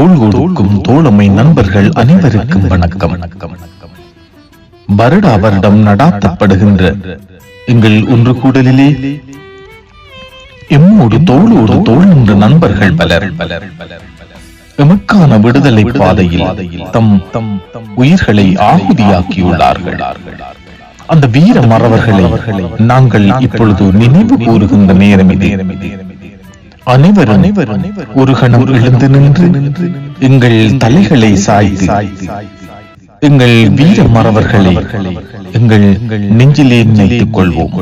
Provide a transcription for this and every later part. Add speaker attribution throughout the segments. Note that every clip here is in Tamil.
Speaker 1: தோள் கொடுக்கும் தோழமை நண்பர்கள் அனைவருக்கும் வணக்கம். வருடா வருடம் நடாத்தப்படுகின்ற எங்கள் ஒன்று கூடலிலே எம்மோடு தோளோடு தோள் நின்ற நண்பர்கள் பலர் எமக்கான விடுதலை பாதையில் தம் உயிர்களை ஆகுதியாக்கியுள்ளார்கள். அந்த வீர மறவர்களை நாங்கள் இப்பொழுது நினைவு கூறுகின்ற நேரம் இது. அனைவரும் ஒரு கணம் எழுந்து நின்று எங்கள் தலைகளை சாய்த்து எங்கள் வீர மறவர்களை எங்கள் நெஞ்சிலே நினைத்துக் கொள்வோம்.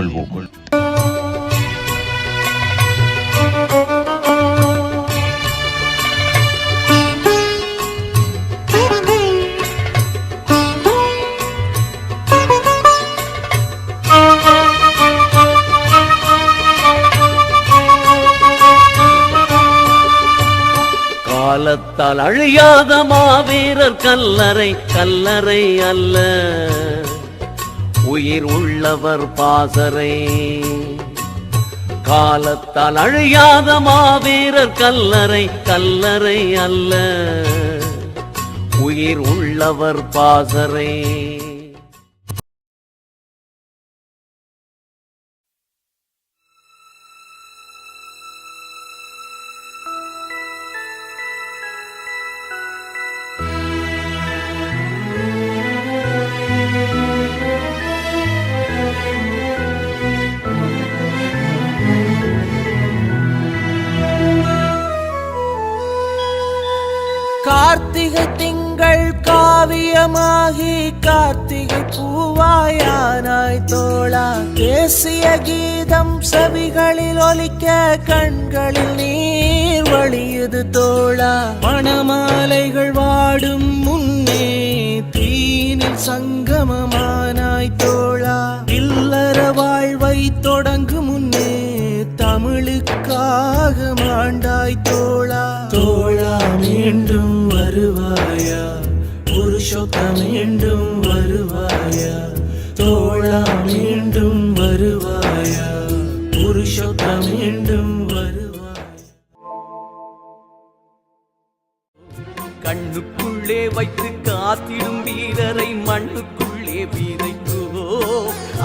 Speaker 2: காலத்தால் அழியாத மாவீரர் கல்லறை கல்லறை அல்ல, உயிர் உள்ளவர் பாசறை. காலத்தால் அழியாத மாவீரர் கல்லறை கல்லறை அல்ல, உயிர் உள்ளவர் பாசறை.
Speaker 3: கார்த்திகை திங்கள் காவியமாகி கார்த்திகை பூவாயானாய் தோழா. தேசிய கீதம் செவிகளில் ஒலிக்க கண்களில் நீர் வழியுது தோழா. மணமாலைகள் வாடும் முன்னே தீனில் சங்கமமானாய் தோழா. இல்லற வாழ்வை தொடங்கும் முன்னே தமிழுக்காக மாண்டாய் தோழா. தோழா மீண்டும் வருவாயா, புருஷோத்தம் மீண்டும் வருவாயா. தோழா மீண்டும் வருவாயா, புருஷோத்தம் மீண்டும் வருவாயா.
Speaker 2: கண்ணுக்குள்ளே வைத்து காத்திடும் வீரரை மண்ணுக்குள்ளே வீதைக்கோ.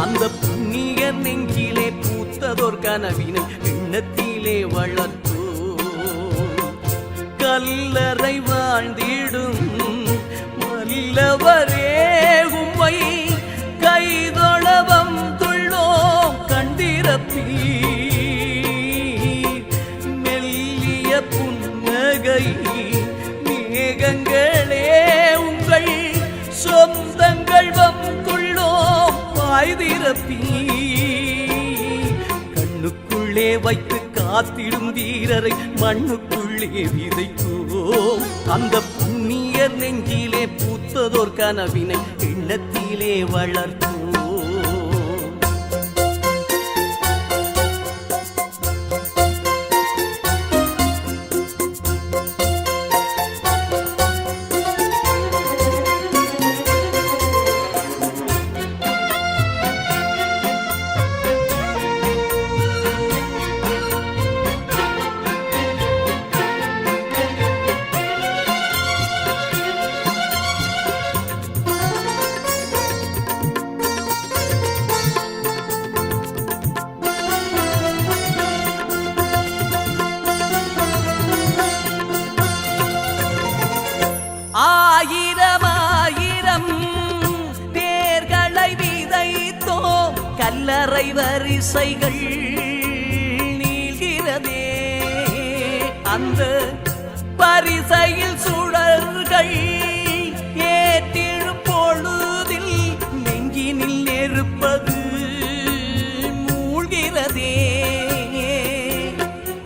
Speaker 2: அந்த புண்ணிய நெஞ்சிலே பூத்ததோர் கனவினை எண்ணத்திலே வளர்த்தோ. கல்லறை வாழ்ந்திடும் வல்லவரே உம்மை கைதொழவம் துள்ளோம் கண்டிரப்பீ. மெல்லிய புன்னகை மேகங்களே உங்கள் சொந்தங்கள் வம்புள்ளோம் வாய்திரப்பீ. கண்ணுக்குள்ளே வைத்து காத்திடும் வீரரை மண்ணுக்குள்ளே விதைக்குவோம். அந்த புண்ணிய நெஞ்சிலே பூத்ததோர் கனவினை எண்ணத்திலே வளர்த்தோம். கல்லறை வரிசைகள் நீள்கிறதே. அந்த பரிசையில் சுடர்கள் ஏற்றிடும் பொழுதில் நெஞ்சினில் நெருப்பது மூழ்கிறதே.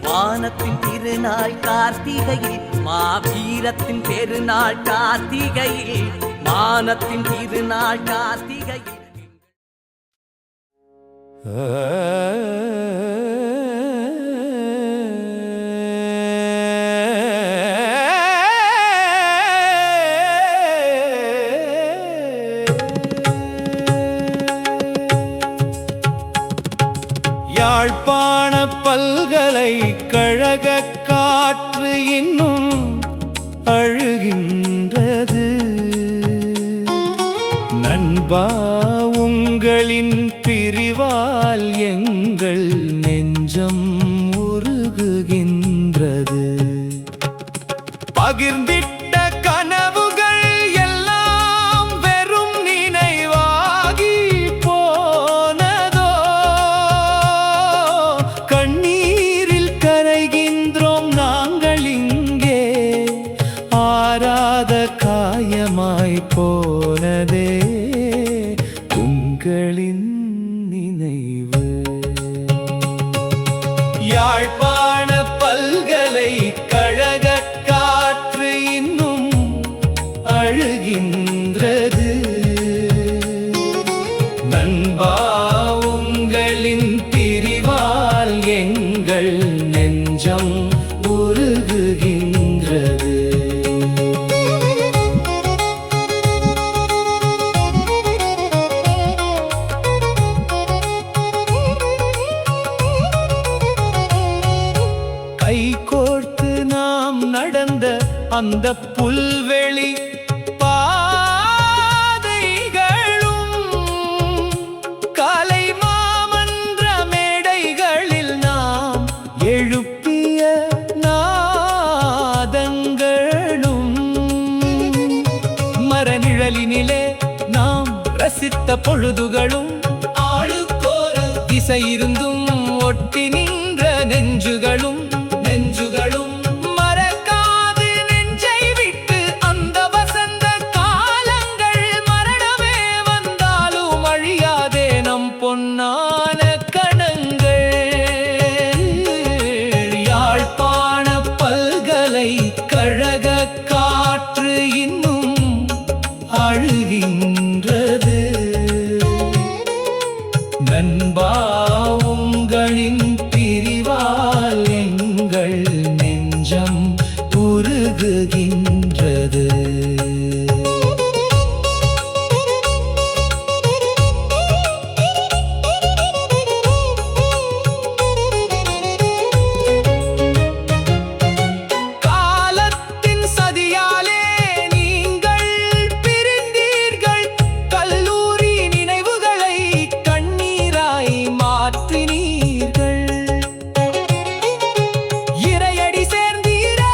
Speaker 2: வானத்தின் திருநாள் கார்த்திகையில் மாவீரத்தின் பெருநாள் கார்த்திகையில் வானத்தின் திருநாள் கார்த்திகையில்
Speaker 4: யாழ்ப்பாண பல்கலைக்கழக காற்று இன்னும்
Speaker 3: நண்பா உங்களின் பிரிவால் எங்கள் நெஞ்சம் உருகுகின்றது. பகிர்ந்திட்ட கனவுகள் எல்லாம் வெறும் நினைவாகி போனதோ. கண்ணீரில் கரைகின்றோம் நாங்கள் இங்கே, ஆறாத காயமாய் போனதே உங்களின் நினைவு. யாழ்ப்பாண பல்கலைக்கழக காற்று இன்னும் அழுகின்றது. நண்பா உங்களின் பிரிவால் எங்கள் நெஞ்சம் உருகுகின்றது. கை கோர்த்து நாம் நடந்த அந்த புல்வெளி பாதைகளும், காலை மாமன்ற மேடைகளில் நாம் எழுப்பிய நாதங்களும், மரநிழலினிலே நாம் ரசித்த பொழுதுகளும், ஆளுக்கோர திசை இருந்தும் ஒட்டி நின்ற நெஞ்சுகளும் மறக்காது நெஞ்சை விட்டு அந்த வசந்த காலங்கள். மரணமே வந்தாலும் அழியாதே நம் பொன்னான கணங்கள். யாழ்ப்பாண பல்கலைக்கழக காற்று இன்னும் அழுகின்றது. நண்பா உங்களின் பிரிவால் எங்கள் நெஞ்சம் உருகுகின்றது. காலத்தின் சதியாலே நீங்கள் பிரிந்தீர்கள். கல்லூரி நினைவுகளை கண்ணீராய் மாற்றினீர்கள். இறையடி சேர்ந்தீரே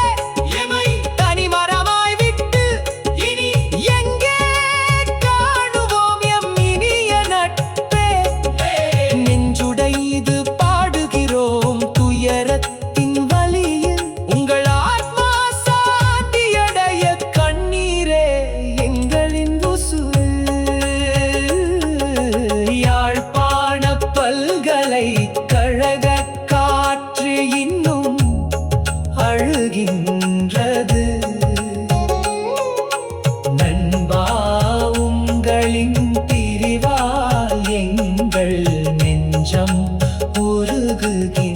Speaker 3: எமை தனிமரமாய் விட்டு, இனி எங்கே காணுவோம் எம் இனிய நட்பே. நெஞ்சுடைந்து பாடுகிறோம் துயரத்தின் வலியில், உங்கள் ஆத்மா சாந்தியடைய கண்ணீரே எங்களின் உசுரு. யாழ்ப்பாண பல்கலைக்கழக காற்று இன்னும் அழுகின்றது. நண்பா உங்களின் பிரிவால் எங்கள் நெஞ்சம் உருகுகின்றது.